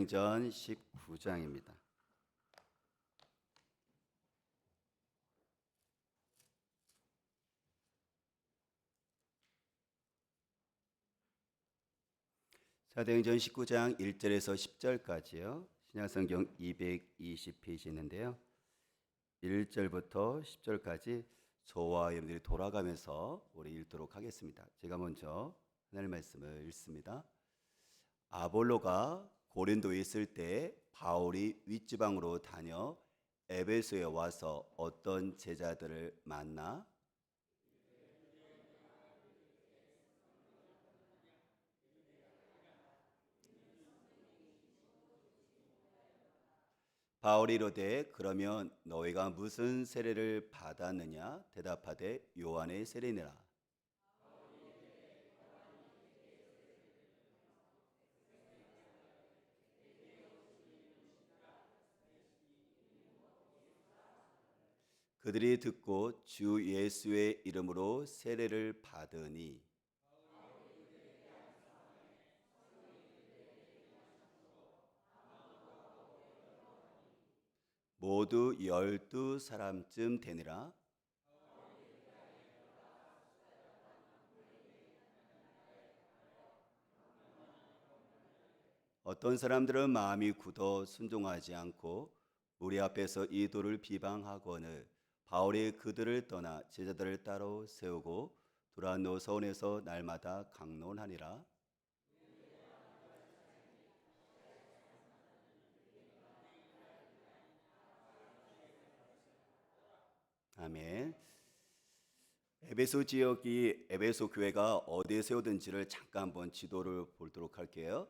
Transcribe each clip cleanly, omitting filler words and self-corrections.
사도행전 19장입니다. 사도행전 19장 1절에서 10절까지요. 신약성경 220페이지 있는데요. 1절부터 10절까지 저와 여러분들이 돌아가면서 우리 읽도록 하겠습니다. 제가 먼저 하나님 말씀을 읽습니다. 아볼로가 고린도에 있을 때 바울이 윗지방으로 다녀 에베소에 와서 어떤 제자들을 만나 바울이 이르되 그러면 너희가 무슨 세례를 받았느냐 대답하되 요한의 세례니라. 그들이 듣고 주 예수의 이름으로 세례를 받으니 모두 12사람쯤 되니라. 어떤 사람들은 마음이 굳어 순종하지 않고 우리 앞에서 이 도를 비방하거늘 바울이 그들을 떠나 제자들을 따로 세우고 두란노 서원에서 날마다 강론하니라. 아멘. 에베소 지역이 에베소 교회가 어디에 세우든지를 잠깐 한번 지도를 보도록 할게요.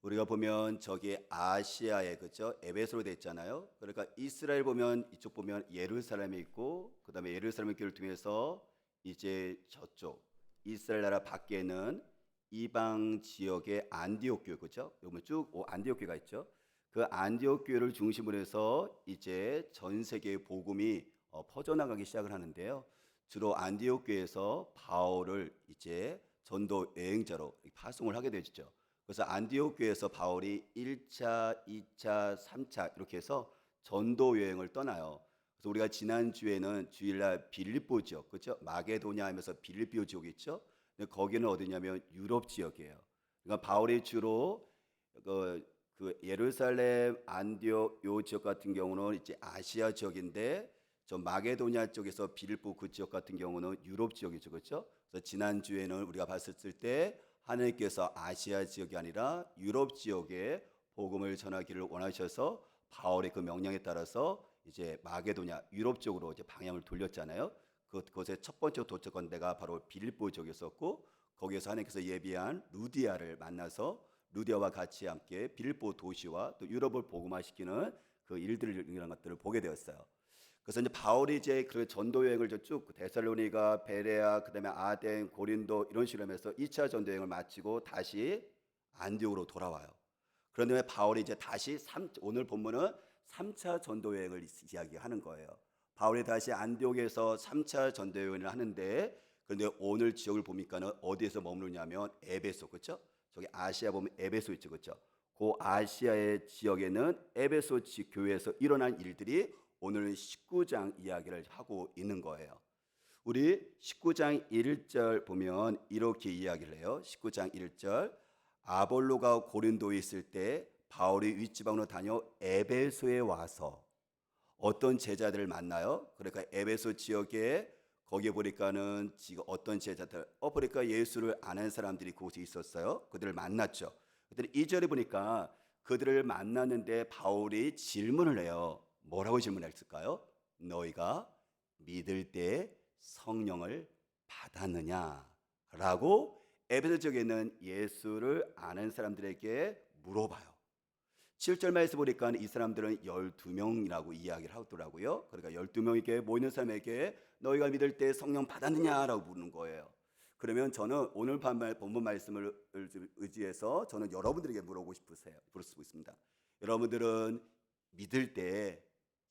우리가 보면 저기 아시아에 그죠? 에베소로 돼 있잖아요. 그러니까 이스라엘 보면 이쪽 보면 예루살렘이 있고 그다음에 예루살렘 교회를 통해서 이제 저쪽 이스라엘 나라 밖에는 이방 지역의 안디옥 교회 그죠? 여기 쭉 안디옥 교회가 있죠. 그 안디옥 교회를 중심으로 해서 이제 전 세계의 복음이 퍼져나가기 시작을 하는데요. 주로 안디옥 교회에서 바울을 이제 전도 여행자로 파송을 하게 되죠. 그래서 안디옥 교회에서 바울이 1차, 2차, 3차 이렇게 해서 전도 여행을 떠나요. 그래서 우리가 지난 주에는 주일날 빌립보 지역, 그렇죠? 마게도냐 하면서 빌립보 지역이 있죠. 근데 거기는 어디냐면 유럽 지역이에요. 그러니까 바울이 주로 그 예루살렘, 안디옥 요 지역 같은 경우는 이제 아시아 지역인데 저 마게도냐 쪽에서 빌립보 그 지역 같은 경우는 유럽 지역이죠, 그렇죠? 그래서 지난 주에는 우리가 봤을 때 하나님께서 아시아 지역이 아니라 유럽 지역에 복음을 전하기를 원하셔서 바울의 그 명령에 따라서 이제 마게도냐 유럽 쪽으로 이제 방향을 돌렸잖아요. 그곳의 첫 번째 도착한 데가 바로 빌립보 지역이었고 거기에서 하나님께서 예비한 루디아를 만나서 루디아와 같이 함께 빌립보 도시와 또 유럽을 복음화시키는 그 일들을 이런 것들을 보게 되었어요. 그래서 이제 바울이 이제 그 전도 여행을 쭉 데살로니가, 베레아, 그다음에 아덴, 고린도 이런 식으로 하면서 2차 전도 여행을 마치고 다시 안디옥으로 돌아와요. 그런데 바울이 이제 다시 오늘 본문은 3차 전도 여행을 이야기하는 거예요. 바울이 다시 안디옥에서 3차 전도 여행을 하는데 그런데 오늘 지역을 보니까는 어디에서 머무르냐면 에베소 그렇죠? 저기 아시아 보면 에베소 있죠 그렇죠? 그 아시아의 지역에는 에베소 교회에서 일어난 일들이 오늘 19장 이야기를 하고 있는 거예요. 우리 19장 1절 보면 이렇게 이야기를 해요. 19장 1절 아볼로가 고린도에 있을 때 바울이 윗지방으로 다녀 에베소에 와서 어떤 제자들을 만나요. 그러니까 에베소 지역에 거기에 보니까는 지금 어떤 제자들 보니까 예수를 아는 사람들이 그곳에 있었어요. 그들을 만났죠. 그들이 2절에 보니까 그들을 만났는데 바울이 질문을 해요. 뭐라고 질문했을까요? 너희가 믿을 때 성령을 받았느냐라고 에베소 지역에 있는 예수를 아는 사람들에게 물어봐요. 7절 말씀 보니까 이 사람들은 12명이라고 이야기를 하더라고요. 그러니까 12명에게 모이는 사람에게 너희가 믿을 때 성령 받았느냐라고 묻는 거예요. 그러면 저는 오늘 본문 말씀을 의지해서 저는 여러분들에게 물어보고 싶습니다. 여러분들은 믿을 때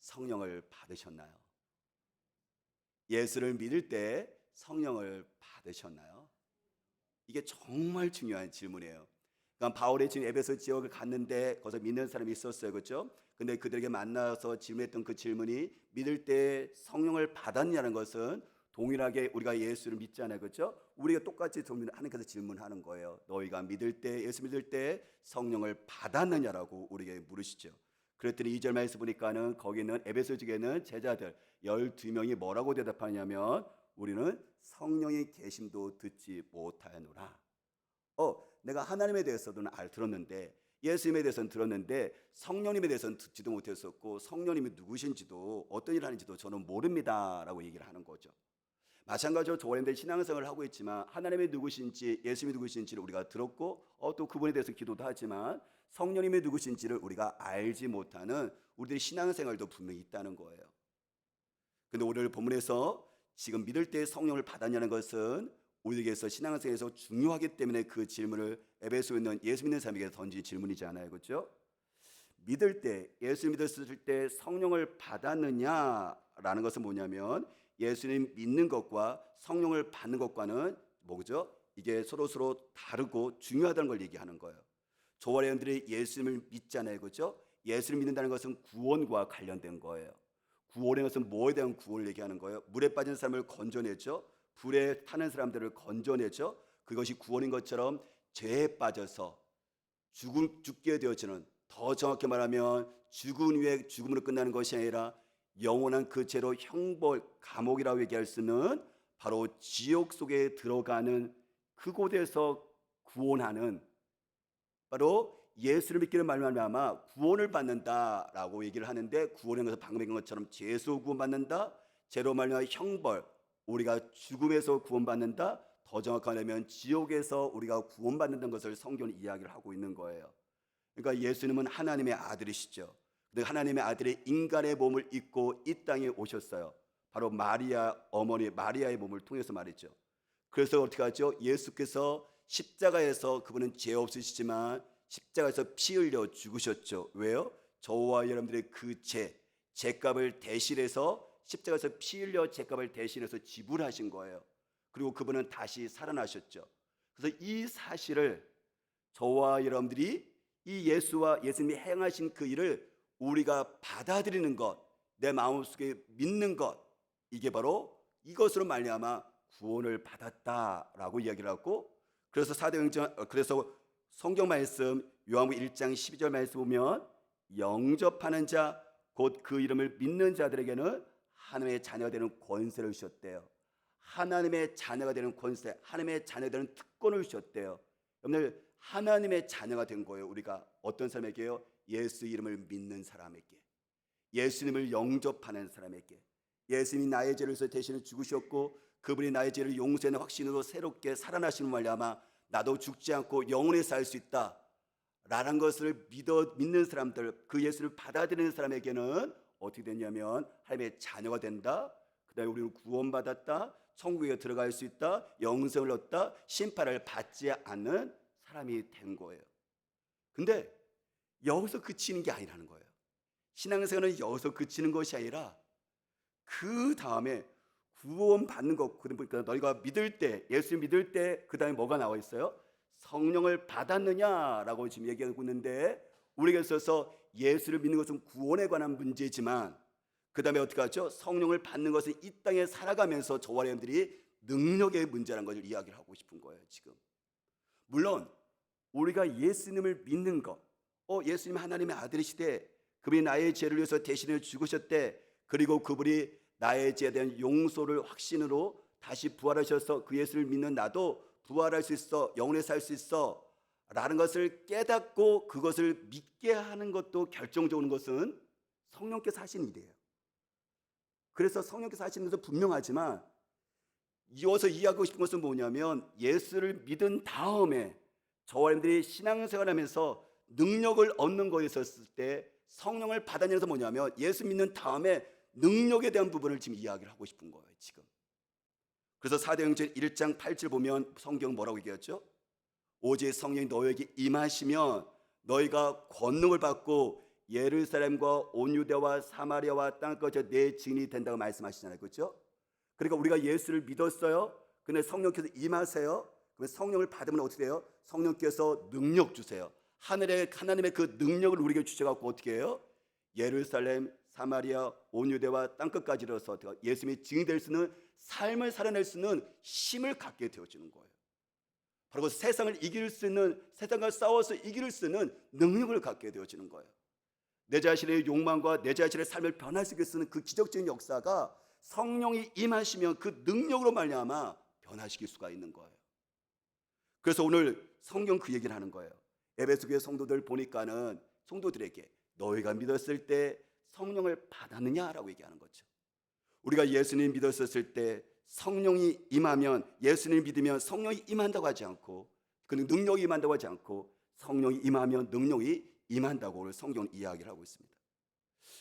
성령을 받으셨나요? 예수를 믿을 때 성령을 받으셨나요? 이게 정말 중요한 질문이에요. 그러니까 바울이 지금 에베소 지역을 갔는데 거기서 믿는 사람이 있었어요, 그렇죠? 근데 그들에게 만나서 질문했던 그 질문이 믿을 때 성령을 받았냐는 것은 동일하게 우리가 예수를 믿잖아요, 그렇죠? 우리가 똑같이 하나님께서 질문하는 거예요. 너희가 믿을 때, 예수 믿을 때 성령을 받았느냐라고 우리에게 물으시죠. 그랬더니 2절 말씀 보니까는 거기는 에베소 지역에는 제자들 12명이 뭐라고 대답하냐면 우리는 성령의 계심도 듣지 못하노라. 내가 하나님에 대해서는 들었는데, 예수님에 대해서는 들었는데 성령님에 대해서는 듣지도 못했었고 성령님이 누구신지도 어떤 일을 하는지도 저는 모릅니다라고 얘기를 하는 거죠. 마찬가지로 저희들 신앙생활을 하고 있지만 하나님이 누구신지, 예수님이 누구신지를 우리가 들었고 또 그분에 대해서 기도도 하지만 성령님이 누구신지를 우리가 알지 못하는 우리들의 신앙생활도 분명히 있다는 거예요. 근데 오늘 본문에서 지금 믿을 때 성령을 받았냐는 것은 우리에게서 신앙생활에서 중요하기 때문에 그 질문을 에베소에 있는 예수 믿는 사람에게 던진 질문이지 않아요, 그렇죠? 믿을 때, 예수 믿었을 때 성령을 받았느냐라는 것은 뭐냐면 예수님 믿는 것과 성령을 받는 것과는 뭐죠? 이게 서로 다르고 중요하다는 걸 얘기하는 거예요. 저와 여러분들이 예수님을 믿잖아요, 그렇죠? 예수를 믿는다는 것은 구원과 관련된 거예요. 구원의 것은 뭐에 대한 구원을 얘기하는 거예요? 물에 빠진 사람을 건져내죠. 불에 타는 사람들을 건져내죠. 그것이 구원인 것처럼 죄에 빠져서 죽게 되어지는, 더 정확히 말하면 죽은 후에 죽음으로 끝나는 것이 아니라 영원한 그 죄로 형벌, 감옥이라고 얘기할 수 있는 바로 지옥 속에 들어가는 그곳에서 구원하는, 바로 예수를 믿기는 말미암아 구원을 받는다라고 얘기를 하는데, 구원인 것은 방금 얘기한 것처럼 죄에서 구원받는다, 죄로 말미암아 형벌, 우리가 죽음에서 구원받는다, 더 정확하려면 지옥에서 우리가 구원받는다는 것을 성경은 이야기를 하고 있는 거예요. 그러니까 예수님은 하나님의 아들이시죠. 하나님의 아들이 인간의 몸을 입고 이 땅에 오셨어요. 바로 마리아 어머니 마리아의 몸을 통해서 말이죠. 그래서 어떻게 하죠? 예수께서 십자가에서, 그분은 죄 없으시지만 십자가에서 피 흘려 죽으셨죠. 왜요? 저와 여러분들의 그 죄값을 대신해서 십자가에서 피 흘려 죄값을 대신해서 지불하신 거예요. 그리고 그분은 다시 살아나셨죠. 그래서 이 사실을 저와 여러분들이 이 예수와 예수님이 행하신 그 일을 우리가 받아들이는 것, 내 마음속에 믿는 것, 이게 바로 이것으로 말미암아 구원을 받았다라고 이야기를 하고, 그래서 그래서 성경 말씀 요한복음 1장 12절 말씀 보면 영접하는 자, 곧 그 이름을 믿는 자들에게는 하나님의 자녀가 되는 권세를 주셨대요. 하나님의 자녀가 되는 권세, 하나님의 자녀가 되는 특권을 주셨대요. 여러분들 하나님의 자녀가 된 거예요. 우리가 어떤 사람에게요? 예수 이름을 믿는 사람에게, 예수님을 영접하는 사람에게. 예수님이 나의 죄를 위해서 대신에 죽으셨고 그분이 나의 죄를 용서하는 확신으로 새롭게 살아나시는 말미암아 나도 죽지 않고 영원히 살 수 있다 라는 것을 믿는 사람들, 그 예수를 받아들이는 사람에게는 어떻게 됐냐면 하나님의 자녀가 된다. 그 다음에 우리는 구원받았다, 천국에 들어갈 수 있다, 영생을 얻다, 심판을 받지 않는 사람이 된 거예요. 근데 여기서 그치는 게 아니라는 거예요. 신앙생활은 여기서 그치는 것이 아니라 그 다음에 구원받는 것, 그러니까 너희가 믿을 때, 예수 믿을 때 그 다음에 뭐가 나와 있어요? 성령을 받았느냐라고 지금 얘기하고 있는데, 우리에게 있어서 예수를 믿는 것은 구원에 관한 문제지만 그 다음에 어떻게 하죠? 성령을 받는 것은 이 땅에 살아가면서 저와 여러분들이 능력의 문제라는 것을 이야기를 하고 싶은 거예요. 지금 물론 우리가 예수님을 믿는 것, 예수님 하나님의 아들이시되 그분이 나의 죄를 위해서 대신해 죽으셨대, 그리고 그분이 나의 죄에 대한 용서를 확신으로 다시 부활하셔서 그 예수를 믿는 나도 부활할 수 있어, 영원히 살 수 있어 라는 것을 깨닫고 그것을 믿게 하는 것도 결정적인 것은 성령께서 하신 일이에요. 그래서 성령께서 하시는 것은 분명하지만 이어서 이해하고 싶은 것은 뭐냐면, 예수를 믿은 다음에 저와 여러분들이 신앙생활하면서 능력을 얻는 거에 있었을 때 성령을 받아내는 것은 뭐냐면, 예수 믿는 다음에 능력에 대한 부분을 지금 이야기를 하고 싶은 거예요 지금. 그래서 사도행전 1장 8절 보면 성경 뭐라고 얘기했죠? 오직 성령이 너에게 임하시면 너희가 권능을 받고 예루살렘과 온 유대와 사마리아와 땅끝까지 내 증인이 된다고 말씀하시잖아요, 그렇죠? 그러니까 우리가 예수를 믿었어요. 근데 성령께서 임하세요. 그러면 성령을 받으면 어떻게 돼요? 성령께서 능력 주세요. 하나님의 그 능력을 우리에게 주셔갖고 어떻게 해요? 예루살렘, 사마리아, 온 유대와 땅끝까지 이르러서 예수님이 증인이 될 수 있는 삶을 살아낼 수 있는 힘을 갖게 되어지는 거예요. 바로 그 세상을 이길 수 있는, 세상과 싸워서 이길 수 있는 능력을 갖게 되어지는 거예요. 내 자신의 욕망과 내 자신의 삶을 변화시킬 수 있는 그 기적적인 역사가 성령이 임하시면 그 능력으로 말미암아 변화시킬 수가 있는 거예요. 그래서 오늘 성경 그 얘기를 하는 거예요. 에베소 교회 성도들 보니까는 성도들에게 너희가 믿었을 때 성령을 받았느냐라고 얘기하는 거죠. 우리가 예수님 믿었을 때 성령이 임하면, 예수님을 믿으면 성령이 임한다고 하지 않고, 그 능력이 임한다고 하지 않고, 성령이 임하면 능력이 임한다고 오늘 성경은 이야기를 하고 있습니다.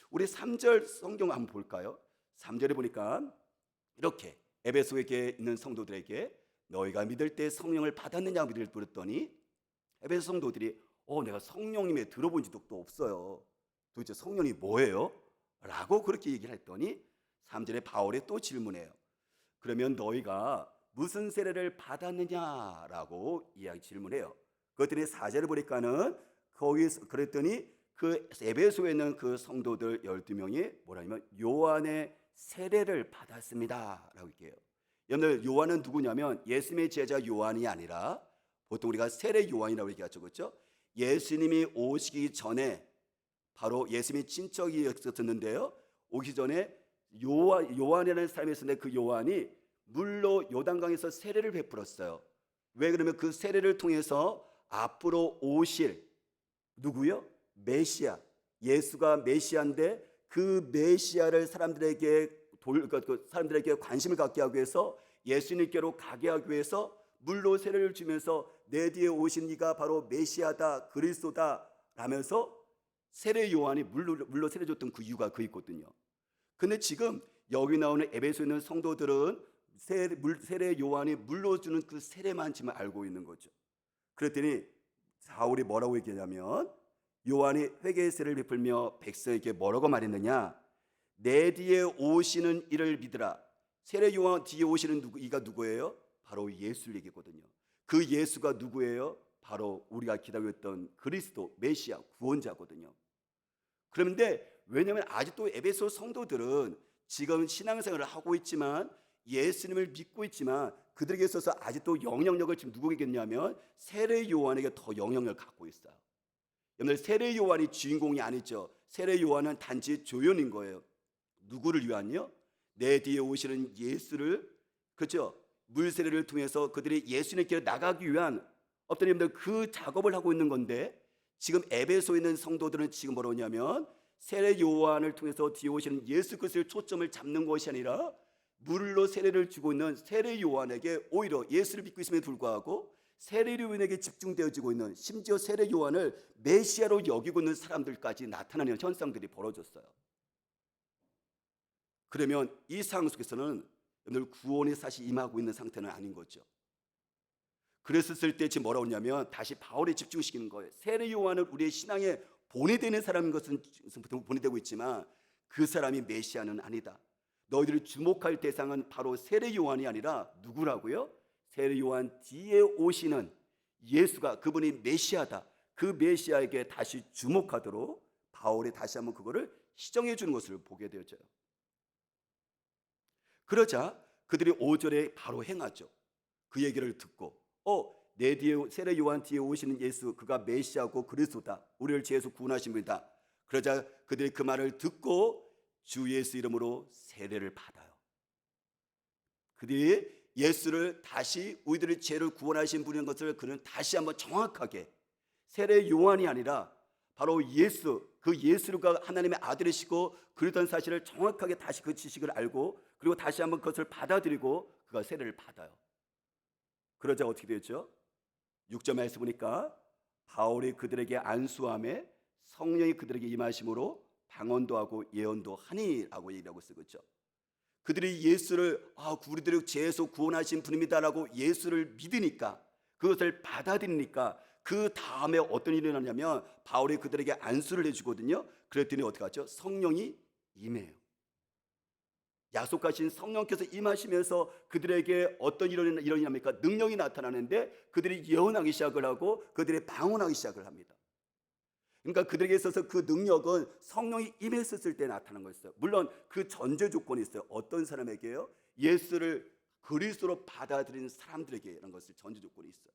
우리 3절 성경 한번 볼까요? 3절에 보니까 이렇게 에베소에 있는 성도들에게 너희가 믿을 때 성령을 받았느냐 물었더니 에베소 성도들이 내가 성령님의 들어본 적도 없어요. 도대체 성령이 뭐예요? 라고 그렇게 얘기를 했더니 3절에 바울이 또 질문해요. 그러면 너희가 무슨 세례를 받았느냐라고 질문해요. 그랬더니 4절을 보니까는 거기서 그랬더니 그 에베소에 있는 그 성도들 12명이 뭐라냐면 요한의 세례를 받았습니다 라고 얘기해요. 여러분들, 요한은 누구냐면 예수님의 제자 요한이 아니라 보통 우리가 세례 요한이라고 얘기하죠. 그렇죠? 예수님이 오시기 전에 바로 예수님이 친척이었었는데요, 오기 전에 요한이라는 사람이 있었는데 그 요한이 물로 요단강에서 세례를 베풀었어요. 왜? 그러면 그 세례를 통해서 앞으로 오실 누구요? 메시아, 예수가 메시아인데 그 메시아를 사람들에게 관심을 갖게 하기 위해서, 예수님께로 가게 하기 위해서 물로 세례를 주면서 내 뒤에 오신 이가 바로 메시아다, 그리스도다 라면서 세례 요한이 물로 세례 줬던 그 이유가 그 있거든요. 근데 지금 여기 나오는 에베소에 있는 성도들은 세례 요한이 물로 주는 그 세례만 지금 알고 있는 거죠. 그랬더니 바울이 뭐라고 얘기하냐면, 요한이 회개의 세례를 베풀며 백성에게 뭐라고 말했느냐? 내 뒤에 오시는 이를 믿으라. 세례 요한 뒤에 오시는 이가 누구예요? 바로 예수를 얘기했거든요. 그 예수가 누구예요? 바로 우리가 기다렸던 그리스도, 메시아, 구원자거든요. 그런데 왜냐하면 아직도 에베소 성도들은 지금 신앙생활을 하고 있지만, 예수님을 믿고 있지만, 그들에게 있어서 아직도 영향력을 지금 누구에게 겠냐면 세례 요한에게 더 영향력을 갖고 있어요. 여러분들, 세례 요한이 주인공이 아니죠. 세례 요한은 단지 조연인 거예요. 누구를 위한요? 내 뒤에 오시는 예수를, 그렇죠? 물 세례를 통해서 그들이 예수님께 나가기 위한 어떤 여러분들 그 작업을 하고 있는 건데, 지금 에베소에 있는 성도들은 지금 뭐냐면 세례 요한을 통해서 뒤에 오시는 예수 그리스도의 초점을 잡는 것이 아니라 물로 세례를 주고 있는 세례 요한에게 오히려 예수를 믿고 있음에도 불구하고 세례 요한에게 집중되어지고 있는, 심지어 세례 요한을 메시아로 여기고 있는 사람들까지 나타나는 현상들이 벌어졌어요. 그러면 이 상황 속에서는 여러분들 구원이 사실 임하고 있는 상태는 아닌 거죠. 그랬을 때 지금 뭐라고 하냐면 다시 바울에 집중시키는 거예요. 세례 요한은 우리의 신앙에 본이되는 사람인 것은 본이되고 있지만 그 사람이 메시아는 아니다. 너희들이 주목할 대상은 바로 세례 요한이 아니라 누구라고요? 세례 요한 뒤에 오시는 예수가, 그분이 메시아다. 그 메시아에게 다시 주목하도록 바울이 다시 한번 그거를 시정해 주는 것을 보게 되어져요. 그러자 그들이 5절에 바로 행하죠. 그 얘기를 듣고 내 뒤에 세례 요한 뒤에 오시는 예수, 그가 메시아고 그리스도다. 우리를 죄에서 구원하신 분이다. 그러자 그들이 그 말을 듣고 주 예수 이름으로 세례를 받아요. 그들이 예수를 다시 우리들의 죄를 구원하신 분인 것을 그는 다시 한번 정확하게, 세례 요한이 아니라 바로 예수, 그 예수가 하나님의 아들이시고 그랬던 사실을 정확하게 다시 그 지식을 알고, 그리고 다시 한번 그것을 받아들이고 그가 세례를 받아요. 그러자 어떻게 되었죠? 6절 말씀 보니까 바울이 그들에게 안수함에 성령이 그들에게 임하심으로 방언도 하고 예언도 하니라고 얘기하고 있어요. 그렇죠? 그들이 예수를 우리들을 죄에서 구원하신 분입니다라고 예수를 믿으니까, 그것을 받아들이니까 그 다음에 어떤 일이 일어나냐면 바울이 그들에게 안수를 해주거든요. 그랬더니 어떻게 하죠? 성령이 임해요. 약속하신 성령께서 임하시면서 그들에게 어떤 일원이 납니까? 능력이 나타나는데 그들이 예언하기 시작을 하고 그들이 방언하기 시작을 합니다. 그러니까 그들에게 있어서 그 능력은 성령이 임했었을 때 나타난 거였어요. 물론 그 전제 조건이 있어요. 어떤 사람에게요? 예수를 그리스도로 받아들인 사람들에게 이런 것을 전제 조건이 있어요.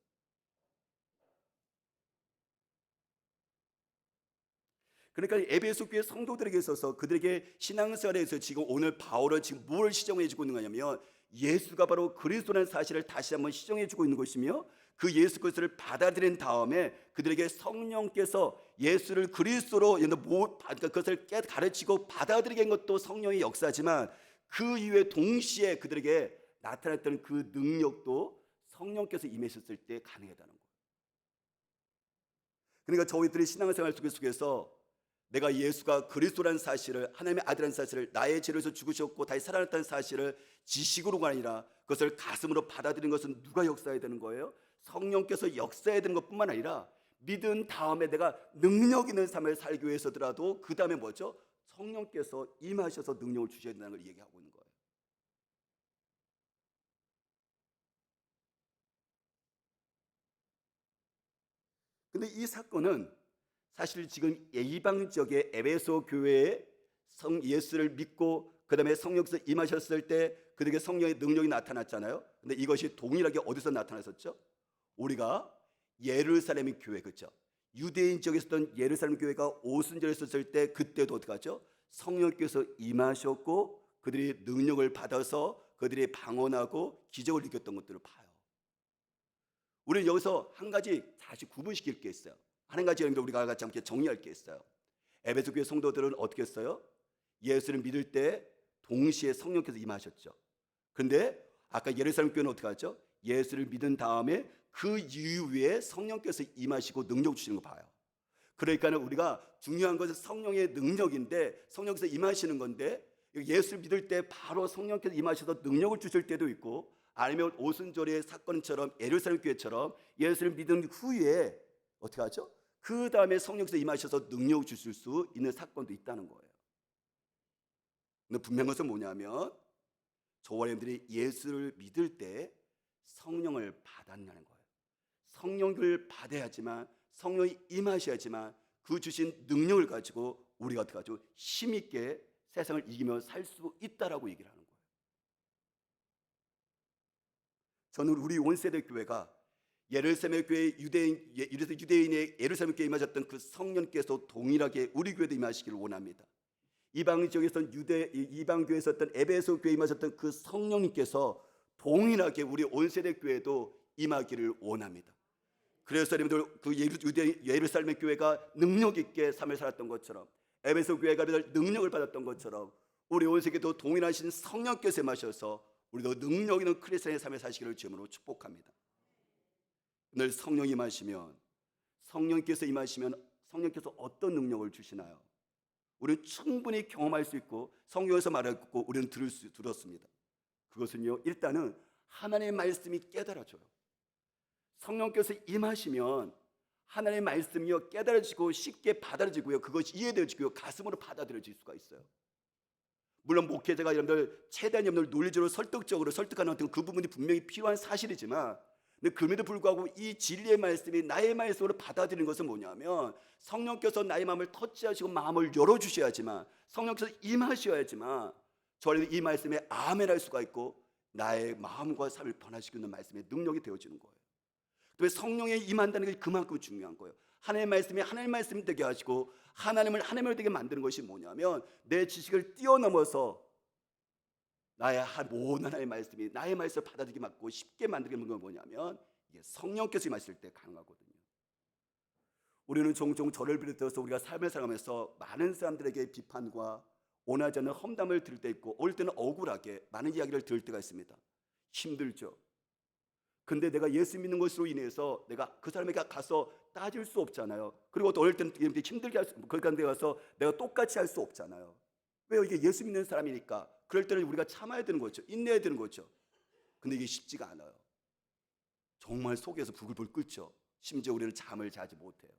그러니까 에베소 교회 성도들에게 있어서 그들에게 신앙생활에서 지금 오늘 바울은 지금 뭘 시정해 주고 있는 거냐면 예수가 바로 그리스도라는 사실을 다시 한번 시정해 주고 있는 것이며 그 예수 그리스도를 받아들인 다음에 그들에게 성령께서 예수를 그리스도로 그러니까 그것을 가르치고 거한 것도 성령의 역사지만 그 이후에 동시에 그들에게 나타났던 그 능력도 성령께서 임하셨을 때 가능하다는 거예요. 그러니까 저희들이 신앙생활 속에서 내가 예수가 그리스도라는 사실을, 하나님의 아들이라는 사실을, 나의 죄를 위해서 죽으셨고 다시 살아났다는 사실을 지식으로가 아니라 그것을 가슴으로 받아들이는 것은 누가 역사해야 되는 거예요? 성령께서 역사해야 되는 것뿐만 아니라 믿은 다음에 내가 능력 있는 삶을 살기 위해서더라도 그 다음에 뭐죠? 성령께서 임하셔서 능력을 주셔야 된다는 걸 얘기하고 있는 거예요. 근데 이 사건은 사실 지금 이방 지역의 에베소 교회에 성 예수를 믿고 그다음에 성령께서 임하셨을 때 그들에게 성령의 능력이 나타났잖아요. 근데 이것이 동일하게 어디서 나타났었죠? 우리가 예루살렘 교회, 그렇죠? 유대인 지역에 있었던 예루살렘 교회가 오순절에 있었을 때 그때도 어떻게 하죠? 성령께서 임하셨고 그들이 능력을 받아서 그들이 방언하고 기적을 일으켰던 것들을 봐요. 우리는 여기서 한 가지 다시 구분시킬 게 있어요. 한 가지 우리가 같이 함께 정리할 게 있어요. 에베소 교회 성도들은 어떻게 했어요? 예수를 믿을 때 동시에 성령께서 임하셨죠. 그런데 아까 예루살렘 교회는 어떻게 하죠? 예수를 믿은 다음에 그 이후에 성령께서 임하시고 능력 주시는 거 봐요. 그러니까 우리가 중요한 것은 성령의 능력인데 성령께서 임하시는 건데 예수를 믿을 때 바로 성령께서 임하셔서 능력을 주실 때도 있고 아니면 오순절의 사건처럼 예루살렘 교회처럼 예수를 믿은 후에 어떻게 하죠? 그 다음에 성령께서 임하셔서 능력을 주실 수 있는 사건도 있다는 거예요. 근데 분명한 것은 뭐냐면 저와 여러분들이 예수를 믿을 때 성령을 받았냐는 거예요. 성령을 받아야지만 성령이 임하셔야지만 그 주신 능력을 가지고 우리가 어떻게 하죠? 힘있게 세상을 이기며 살 수 있다라고 얘기를 하는 거예요. 저는 우리 온세대 교회가 예루살렘 교회 유대인의 예루살렘 교회에 임하셨던 그 성령께서 동일하게 우리 교회도 임하시기를 원합니다. 이방 지역에서 이방 교회에 있었던 에베소 교회에 임하셨던 그 성령님께서 동일하게 우리 온세대 교회도 임하기를 원합니다. 그래서 여러분들 그 예루살렘 교회가 능력 있게 삶을 살았던 것처럼 에베소 교회가 능력을 받았던 것처럼 우리 온세계도 동일하신 성령께서 임하셔서 우리도 능력 있는 크리스천의 삶을 사시기를 주님으로 축복합니다. 늘 성령이 임하시면 성령께서 어떤 능력을 주시나요? 우리는 충분히 경험할 수 있고 성경에서 말했고 우리는 들었습니다. 그것은요, 일단은 하나님의 말씀이 깨달아져요. 성령께서 임하시면 하나님의 말씀이요 깨달아지고 쉽게 받아들여지고요, 그것이 이해되어지고요, 가슴으로 받아들여질 수가 있어요. 물론 목회자가 여러분들 최대한 여러분들 논리적으로 설득적으로 설득하는 그 부분이 분명히 필요한 사실이지만, 근데 그럼에도 불구하고 이 진리의 말씀이 나의 말씀으로 받아들이는 것은 뭐냐면 성령께서 나의 마음을 터치하시고 마음을 열어주셔야지만, 성령께서 임하셔야지만 저희는 이 말씀에 아멘할 수가 있고 나의 마음과 삶을 변화시키는 말씀의 능력이 되어지는 거예요. 또 성령이 임한다는 게 그만큼 중요한 거예요. 하나님의 말씀이 하나님의 말씀 되게 하시고 하나님을 하나님을 되게 만드는 것이 뭐냐면 내 지식을 뛰어넘어서 나의 모든 하나님의 말씀이 나의 말씀을 받아들이게 맞고 쉽게 만들게 하는 건 뭐냐면 이게 성령께서 임하실 때 가능하거든요. 우리는 종종 저를 비롯해서 우리가 삶을 살아가면서 많은 사람들에게 비판과 원하지 않는 험담을 들을 때 있고 올 때는 억울하게 많은 이야기를 들을 때가 있습니다. 힘들죠. 근데 내가 예수 믿는 것으로 인해서 내가 그 사람에게 가서 따질 수 없잖아요. 그리고 또 어릴 때는 이렇게 힘들게 거기까지 가서 내가 똑같이 할 수 없잖아요. 왜요? 이게 예수 믿는 사람이니까. 그럴 때는 우리가 참아야 되는 거죠. 인내해야 되는 거죠. 근데 이게 쉽지가 않아요. 정말 속에서 부글부글 끓죠. 심지어 우리는 잠을 자지 못해요.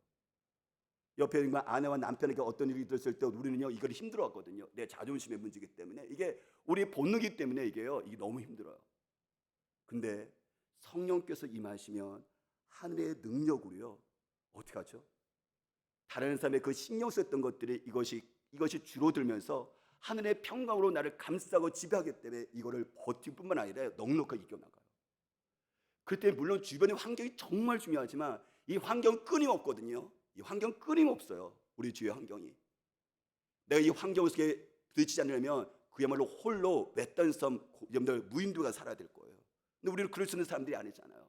옆에 있는 아내와 남편에게 어떤 일이 있었을 때 우리는요 이걸 힘들어하거든요. 내 자존심의 문제이기 때문에 이게 우리 본능이기 때문에 이게 너무 힘들어요. 근데 성령께서 임하시면 하늘의 능력으로요 어떻게 하죠? 다른 사람의 그 신경 썼던 것들이 이것이 줄어들면서 하늘의 평강으로 나를 감싸고 지배하기 때문에 이거를 버틸 뿐만 아니라 넉넉하게 이겨나가요. 그때 물론 주변의 환경이 정말 중요하지만 이 환경 끊임없거든요. 이 환경 끊임없어요. 우리 주위의 환경이. 내가 이 환경 속에 부딪히지 않으려면 그야말로 홀로 외딴 섬 여러분들 무인도가 살아야 될 거예요. 근데 우리는 그럴 수 있는 사람들이 아니잖아요.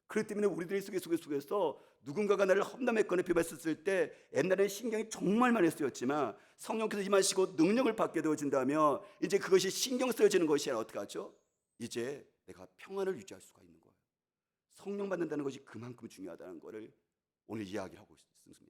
그렇기 때문에 우리들의 속에서 누군가가 나를 험담했거나 비방했을 때 옛날에는 신경이 정말 많이 쓰였지만 성령께서 임하시고 능력을 받게 되어진다면 이제 그것이 신경 쓰여지는 것이 아니라 어떻게 하죠? 이제 내가 평안을 유지할 수가 있는 거예요. 성령 받는다는 것이 그만큼 중요하다는 것을 오늘 이야기를 하고 있습니다.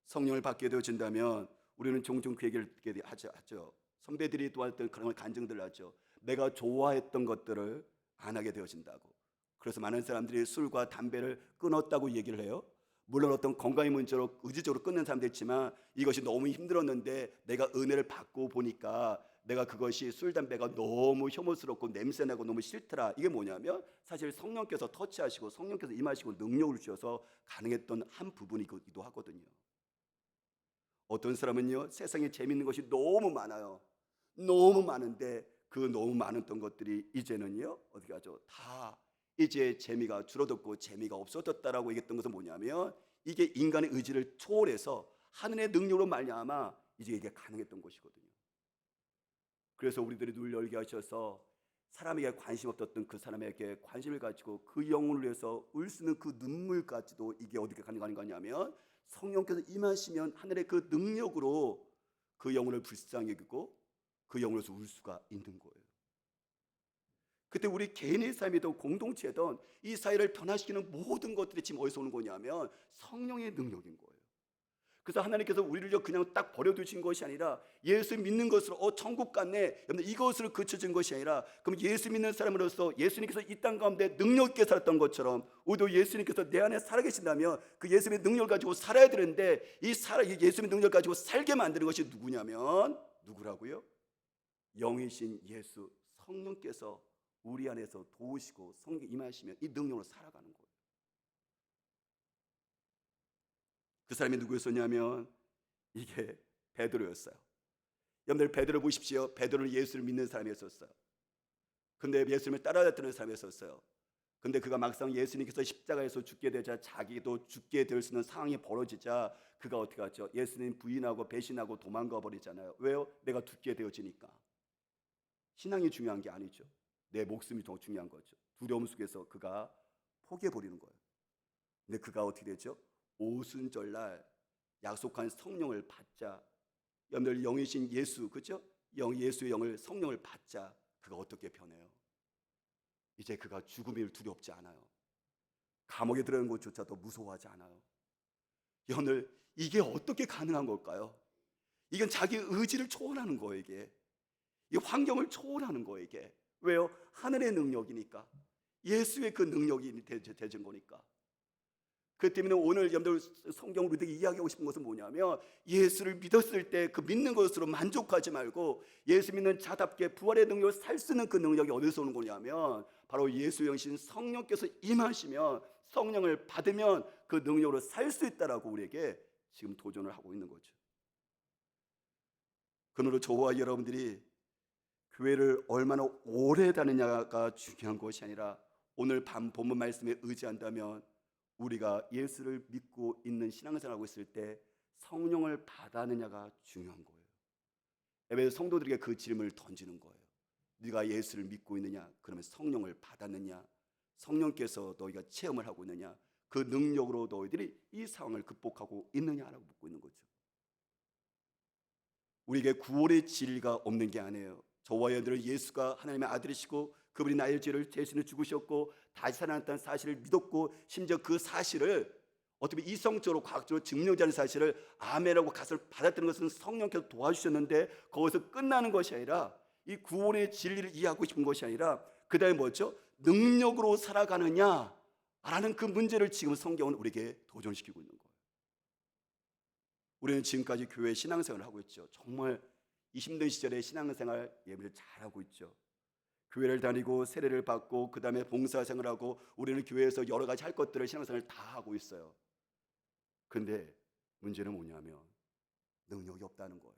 성령을 받게 되어진다면 우리는 종종 그 얘기를 하죠. 선배들이 도왔던 그런 간증들을 하죠. 내가 좋아했던 것들을 안 하게 되어진다고. 그래서 많은 사람들이 술과 담배를 끊었다고 얘기를 해요. 물론 어떤 건강의 문제로 의지적으로 끊는 사람도 있지만 이것이 너무 힘들었는데 내가 은혜를 받고 보니까 내가 그것이 술, 담배가 너무 혐오스럽고 냄새나고 너무 싫더라. 이게 뭐냐면 사실 성령께서 터치하시고 성령께서 임하시고 능력을 주셔서 가능했던 한 부분이기도 하거든요. 어떤 사람은요 세상에 재밌는 것이 너무 많아요. 너무 많은데 그 너무 많았던 것들이 이제는요 어떻게 하죠? 다 이제 재미가 줄어들고 재미가 없어졌다라고 얘기했던 것은 뭐냐면 이게 인간의 의지를 초월해서 하늘의 능력으로 말미암아 이제 이게 가능했던 것이거든요. 그래서 우리들이 눈을 열게 하셔서 사람에게 관심 없었던 그 사람에게 관심을 가지고 그 영혼을 위해서 울 수 있는 그 눈물까지도 이게 어떻게 가능한 거냐면 성령께서 임하시면 하늘의 그 능력으로 그 영혼을 불쌍히 여기고 그 영혼에서 울 수가 있는 거예요. 그때 우리 개인의 삶이든 공동체든 이 사회를 변화시키는 모든 것들이 지금 어디서 오는 거냐면 성령의 능력인 거예요. 그래서 하나님께서 우리를 그냥 딱 버려두신 것이 아니라 예수 믿는 것으로 천국 갔네 이것으로 그쳐진 것이 아니라 그럼 예수 믿는 사람으로서 예수님께서 이 땅 가운데 능력 있게 살았던 것처럼 우리도 예수님께서 내 안에 살아계신다면 그 예수님의 능력을 가지고 살아야 되는데 이 예수님의 능력을 가지고 살게 만드는 것이 누구냐면 누구라고요? 영이신 예수 성령께서 우리 안에서 도우시고 성령 임하시면 이 능력으로 살아가는 거예요. 그 사람이 누구였었냐면 이게 베드로였어요. 여러분들 베드로 보십시오. 베드로는 예수를 믿는 사람이었어요. 근데 예수님을 따라다니는 사람이었어요. 근데 그가 막상 예수님께서 십자가에서 죽게 되자 자기도 죽게 될 수 있는 상황이 벌어지자 그가 어떻게 하죠? 예수님 부인하고 배신하고 도망가 버리잖아요. 왜요? 내가 죽게 되어지니까. 신앙이 중요한 게 아니죠. 내 목숨이 더 중요한 거죠. 두려움 속에서 그가 포기해 버리는 거예요. 근데 그가 어떻게 되죠? 오순절날 약속한 성령을 받자. 여러분들 영이신 예수, 그렇죠? 예수의 영을 성령을 받자. 그가 어떻게 변해요? 이제 그가 죽음이 두렵지 않아요. 감옥에 들어가는 것조차도 무서워하지 않아요. 여러분들 이게 어떻게 가능한 걸까요? 이건 자기 의지를 초월하는 거예요. 이 환경을 초월하는 거예요. 이게 왜요? 하늘의 능력이니까 예수의 그 능력이 되진 거니까. 그 때문에 오늘 여러분들 성경으로 우리들이 이야기하고 싶은 것은 뭐냐면 예수를 믿었을 때 그 믿는 것으로 만족하지 말고 예수 믿는 자답게 부활의 능력을 살 수 있는 그 능력이 어디서 오는 거냐면 바로 예수 영신 성령께서 임하시면 성령을 받으면 그 능력으로 살 수 있다라고 우리에게 지금 도전을 하고 있는 거죠. 그러므로 저와 여러분들이 교회를 얼마나 오래 다니냐가 중요한 것이 아니라 오늘 본문 말씀에 의지한다면 우리가 예수를 믿고 있는 신앙생활을 하고 있을 때 성령을 받았느냐가 중요한 거예요. 예배 성도들에게 그 질문을 던지는 거예요. 네가 예수를 믿고 있느냐? 그러면 성령을 받았느냐? 성령께서 너희가 체험을 하고 있느냐? 그 능력으로 너희들이 이 상황을 극복하고 있느냐라고 묻고 있는 거죠. 우리에게 구원의 진리가 없는 게 아니에요. 저와 여러분들은 예수가 하나님의 아들이시고 그분이 나의 죄를 대신해 죽으셨고 다시 살아났다는 사실을 믿었고 심지어 그 사실을 어떻게 이성적으로 과학적으로 증명되는 사실을 아멘하고 가슴을 받았다는 것은 성령께서 도와주셨는데 거기서 끝나는 것이 아니라 이 구원의 진리를 이해하고 싶은 것이 아니라 그 다음에 뭐죠? 능력으로 살아가느냐라는 그 문제를 지금 성경은 우리에게 도전시키고 있는 거예요. 우리는 지금까지 교회 신앙생활을 하고 있죠. 정말 이 힘든 시절에 신앙생활 예배를 잘하고 있죠. 교회를 다니고 세례를 받고 그 다음에 봉사생활하고 우리는 교회에서 여러 가지 할 것들을 신앙생활을 다 하고 있어요. 그런데 문제는 뭐냐면 능력이 없다는 거예요.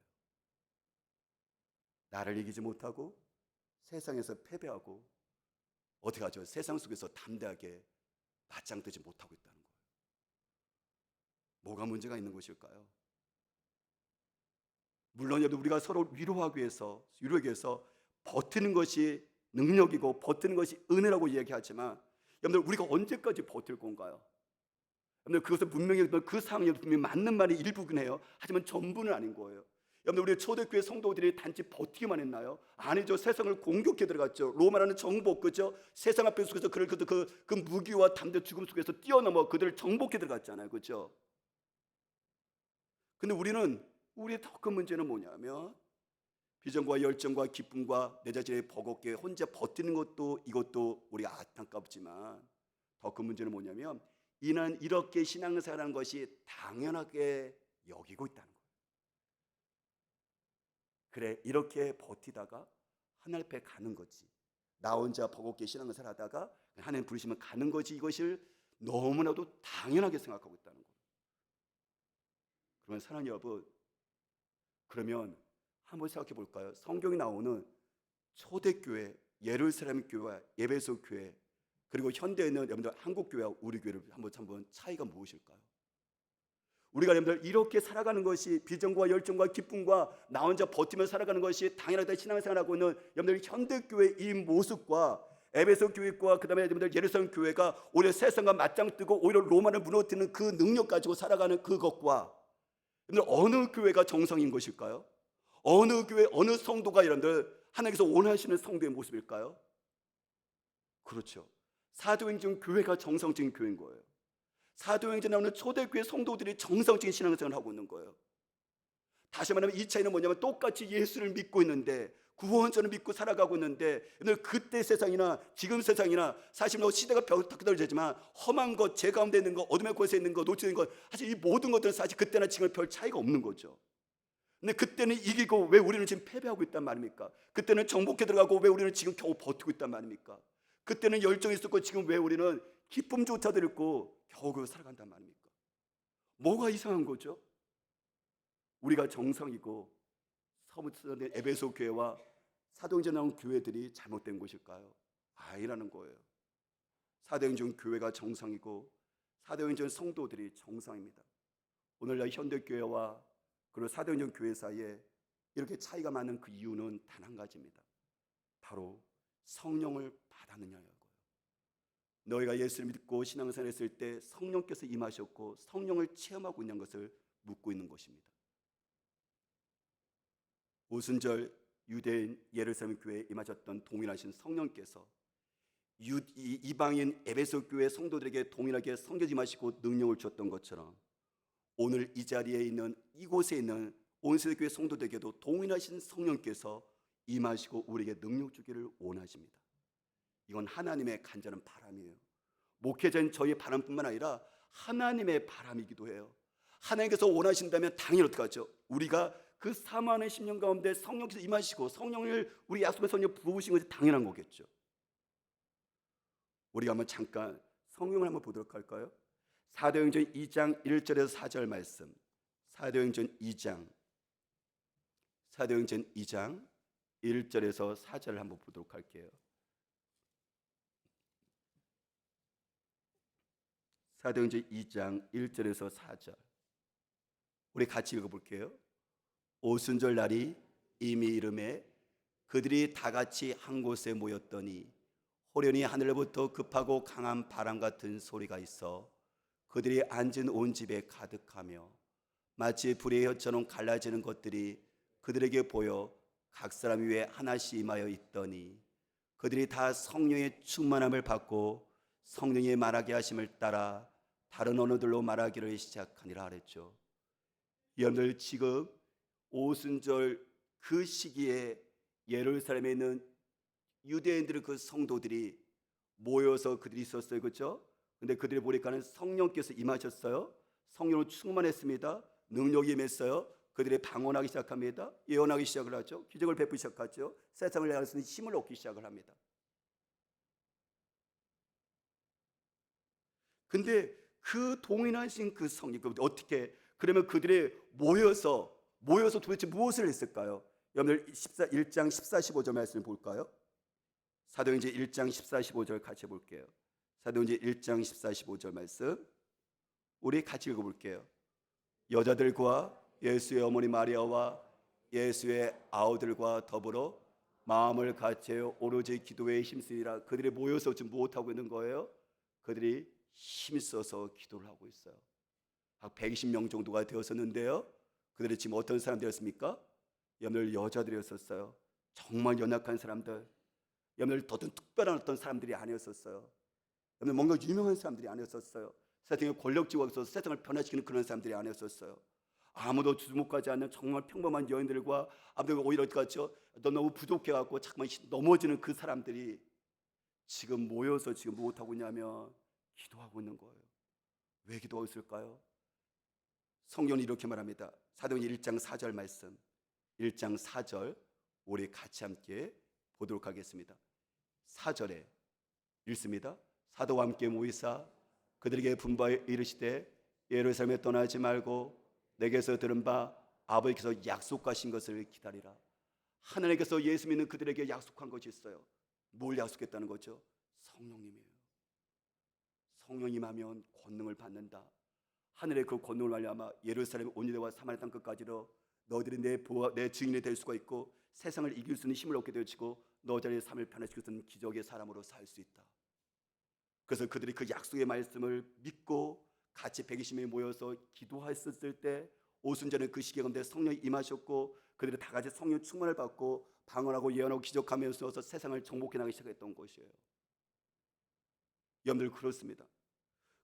나를 이기지 못하고 세상에서 패배하고 어떻게 하죠? 세상 속에서 담대하게 맞짱 뜨지 못하고 있다는 거예요. 뭐가 문제가 있는 것일까요? 물론 우리가 서로 위로하기 위해서 버티는 것이 능력이고 버티는 것이 은혜라고 이야기하지만 여러분들 우리가 언제까지 버틸 건가요? 여러분들 그것은 분명히 그 상황이 분명히 맞는 말이 일부긴 해요. 하지만 전부는 아닌 거예요. 여러분들 우리 초대교회 성도들이 단지 버티기만 했나요? 아니죠. 세상을 공격해 들어갔죠. 로마라는 정복, 그죠? 세상 앞에 속에서 그 무기와 담대 죽음 속에서 뛰어넘어 그들을 정복해 들어갔잖아요, 그죠? 근데 우리의 더 큰 문제는 뭐냐면 비전과 열정과 기쁨과 내 자신의 버겁게 혼자 버티는 것도 이것도 우리가 안타깝지만 더 큰 문제는 뭐냐면 이는 이렇게 신앙생활하는 것이 당연하게 여기고 있다는 거예요. 그래, 이렇게 버티다가 하나님 앞에 가는 거지. 나 혼자 버겁게 신앙생활 하다가 하나님 부르시면 가는 거지. 이것을 너무나도 당연하게 생각하고 있다는 거예요. 그러면 사랑하는 여러분, 그러면 한번 생각해 볼까요? 성경에 나오는 초대교회, 예루살렘 교회와 에베소 교회, 그리고 현대에는 여러분들 한국 교회와 우리 교회를 한번 차이가 무엇일까요? 우리가 여러분들 이렇게 살아가는 것이 비전과 열정과 기쁨과 나 혼자 버티며 살아가는 것이 당연하다 신앙생활하고 있는 여러분들 현대교회의 이 모습과 에베소 교회과 그다음에 여러분들 예루살렘 교회가 오히려 세상과 맞짱 뜨고 오히려 로마를 무너뜨리는 그 능력 가지고 살아가는 그것과 여러분들 어느 교회가 정상인 것일까요? 어느 교회, 어느 성도가 여러분들 하나님께서 원하시는 성도의 모습일까요? 그렇죠. 사도행전 교회가 정상적인 교회인 거예요. 사도행전에 나오는 초대교회 성도들이 정상적인 신앙생활을 하고 있는 거예요. 다시 말하면 이 차이는 뭐냐면 똑같이 예수를 믿고 있는데 구원자를 믿고 살아가고 있는데 그때 세상이나 지금 세상이나 사실 시대가 바뀌어지지만 험한 것, 죄 가운데 있는 것, 어둠의 곳에 있는 것, 노출된 것 사실 이 모든 것들은 사실 그때나 지금 별 차이가 없는 거죠. 근데 그때는 이기고 왜 우리는 지금 패배하고 있단 말입니까? 그때는 정복해 들어가고 왜 우리는 지금 겨우 버티고 있단 말입니까? 그때는 열정이 있었고 지금 왜 우리는 기쁨조차도 있고 겨우 살아간단 말입니까? 뭐가 이상한 거죠? 우리가 정상이고 에베소 교회와 사도행전에 나온 교회들이 잘못된 것일까요? 아니라는 거예요. 사도행전 교회가 정상이고 사도행전 성도들이 정상입니다. 오늘날 현대교회와 그리고 사도행전 교회 사이에 이렇게 차이가 많은 그 이유는 단 한 가지입니다. 바로 성령을 받았느냐는 거예요. 너희가 예수를 믿고 신앙생활 했을 때 성령께서 임하셨고 성령을 체험하고 있는 것을 묻고 있는 것입니다. 오순절 유대인 예루살렘 교회에 임하셨던 동일하신 성령께서 이방인 에베소 교회 성도들에게 동일하게 성령 임하시고 능력을 주었던 것처럼 오늘 이 자리에 있는 이곳에 있는 온세대 교회 성도들에게도 동일하신 성령께서 임하시고 우리에게 능력 주기를 원하십니다. 이건 하나님의 간절한 바람이에요. 목회자인 저희의 바람뿐만 아니라 하나님의 바람이기도 해요. 하나님께서 원하신다면 당연히 어떻게 하죠? 우리가 그 사모하는 10년 가운데 성령께서 임하시고 성령을 우리 약속의 성령 부으신 것이 당연한 거겠죠. 우리가 한번 잠깐 성경을 한번 보도록 할까요? 사도행전 2장 1절에서 4절 말씀. 사도행전 2장 1절에서 4절을 한번 보도록 할게요. 사도행전 2장 1절에서 4절 우리 같이 읽어볼게요. 오순절 날이 이미 이름에 그들이 다 같이 한 곳에 모였더니 호련히 하늘로부터 급하고 강한 바람 같은 소리가 있어 그들이 앉은 온 집에 가득하며 마치 불의 혀처럼 갈라지는 것들이 그들에게 보여 각 사람 위에 하나씩 임하여 있더니 그들이 다 성령의 충만함을 받고 성령이 말하게 하심을 따라 다른 언어들로 말하기를 시작하니라 하랬죠. 여러분들 지금 오순절 그 시기에 예루살렘에 있는 유대인들의 그 성도들이 모여서 그들이 있었어요. 그렇죠? 근데 그들이 보니까는 성령께서 임하셨어요. 성령으로 충만했습니다. 능력이 임했어요. 그들이 방언하기 시작합니다. 예언하기 시작을 하죠. 기적을 베푸기 시작하죠. 세상을 향할 수 있는 힘을 얻기 시작을 합니다. 근데 그 동일하신 그 성령, 어떻게, 그러면 그들이 모여서 도대체 무엇을 했을까요? 여러분들 1장 14, 15절 말씀을 볼까요? 사도행전 1장 14, 15절 같이 볼게요. 사도행전 1장 14, 15절 말씀 우리 같이 읽어볼게요. 여자들과 예수의 어머니 마리아와 예수의 아우들과 더불어 마음을 같이하여 오로지 기도에 힘쓰니라. 그들이 모여서 지금 무엇하고 있는 거예요? 그들이 힘써서 기도를 하고 있어요. 약 120명 정도가 되었었는데요, 그들이 지금 어떤 사람들이었습니까? 여러분들 여자들이었었어요. 정말 연약한 사람들, 여러분들 어떤 특별한 어떤 사람들이 아니었었어요. 여러분들 뭔가 유명한 사람들이 아니었었어요. 세상에 권력지고 있어서 세상을 변화시키는 그런 사람들이 아니었었어요. 아무도 주목하지 않는 정말 평범한 여인들과, 아무튼 오히려 어떡하죠? 너무 부족해갖고 잠깐만 넘어지는 그 사람들이 지금 모여서 지금 무엇하고 있냐면 기도하고 있는 거예요. 왜 기도하고 있을까요? 성경은 이렇게 말합니다. 사도행전 1장 4절 말씀, 1장 4절 우리 같이 함께 보도록 하겠습니다. 4절에 읽습니다. 사도와 함께 모이사 그들에게 분부하여 이르시되 예루살렘에 떠나지 말고 내게서 들은 바 아버지께서 약속하신 것을 기다리라. 하나님께서 예수 믿는 그들에게 약속한 것이 있어요. 뭘 약속했다는 거죠? 성령님이에요. 성령이 임하면 권능을 받는다. 하늘의 그 권능을 말미암아 예루살렘 온 유대와 사마리아 땅 끝까지로 너희들이 내 증인이 될 수가 있고 세상을 이길 수 있는 힘을 얻게 되어지고 너희들의 삶을 변화시킬 수 있는 기적의 사람으로 살 수 있다. 그래서 그들이 그 약속의 말씀을 믿고 같이 120명이 모여서 기도했었을 때 오순절에 그 시기 가운데 성령이 임하셨고 그들이 다 같이 성령 충만을 받고 방언하고 예언하고 기적하면서 세상을 정복해 나가기 시작했던 것이에요. 여러분들 그렇습니다.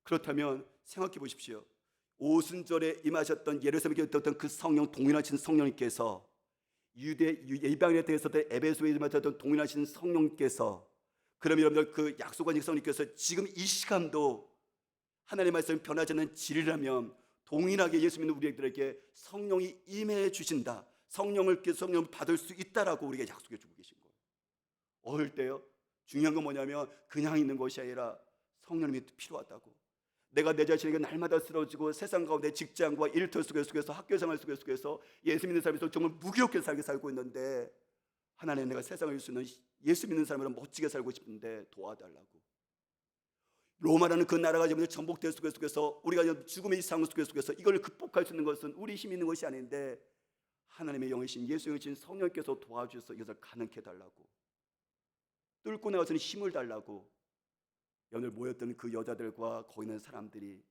그렇다면 생각해 보십시오. 오순절에 임하셨던 예루살렘에 있었던 그 성령, 동일하신 성령님께서 이방인에 대해서도 에베소에 임하셨던 동일하신 성령님께서, 그러면 여러분들 그 약속한 성령님께서 지금 이 시간도 하나님의 말씀이 변하지 않는 진리라면 동일하게 예수 믿는 우리들에게 성령이 임해 주신다, 성령을 받을 수 있다라고 우리에게 약속해 주고 계신 거예요. 어릴 때요, 중요한 건 뭐냐면 그냥 있는 것이 아니라 성령님이 필요하다고. 내가 내 자신에게 날마다 쓰러지고 세상 가운데 직장과 일터 속에서 학교 생활 속에서 예수 믿는 사람이 정말 무기롭게 살고 있는데, 하나님 내가 세상을 이길 수 있는 예수 믿는 사람으로 멋지게 살고 싶은데 도와달라고. 로마라는 그 나라가 전복될 속에서 우리가 죽음의 상황 속에서 이걸 극복할 수 있는 것은 우리 힘이 있는 것이 아닌데 하나님의 영이신 예수 영이신 성령께서 도와주셔서 이것을 가능케 해달라고, 뚫고 나가서는 힘을 달라고. 오늘 모였던 그 여자들과 거기 있는 사람들이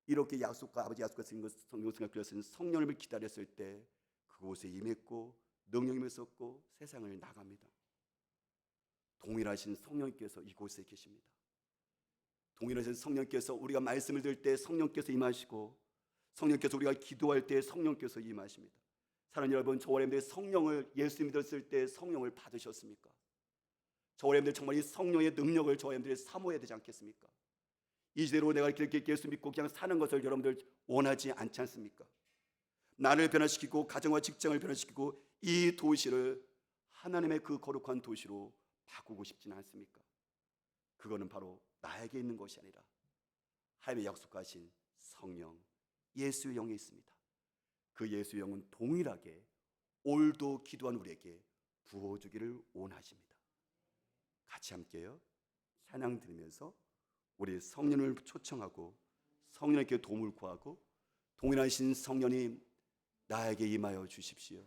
이렇게 약속과 아버지 약속하신 것 성령을 그렸은 성령을 기다렸을 때 그곳에 임했고 능력이 있었고 세상을 나갑니다. 동일하신 성령께서 이곳에 계십니다. 동일하신 성령께서 우리가 말씀을 들을 때 성령께서 임하시고 성령께서 우리가 기도할 때 성령께서 임하십니다. 사랑하는 여러분, 저와 여러분들이 성령을 예수 믿었을 때 성령을 받으셨습니까? 저와 여러분들 정말 이 성령의 능력을 저와 여러분들이 사모해야 되지 않겠습니까? 이대로 내가 이렇게 예수 믿고 그냥 사는 것을 여러분들 원하지 않지 않습니까? 나를 변화시키고 가정과 직장을 변화시키고 이 도시를 하나님의 그 거룩한 도시로 바꾸고 싶지는 않습니까? 그거는 바로 나에게 있는 것이 아니라 하나님의 약속하신 성령 예수의 영이 있습니다. 그 예수의 영은 동일하게 오늘도 기도한 우리에게 부어주기를 원하십니다. 같이 함께요, 찬양 드리면서 우리 성령을 초청하고 성령에게 도움을 구하고 동일하신 성령님 나에게 임하여 주십시오.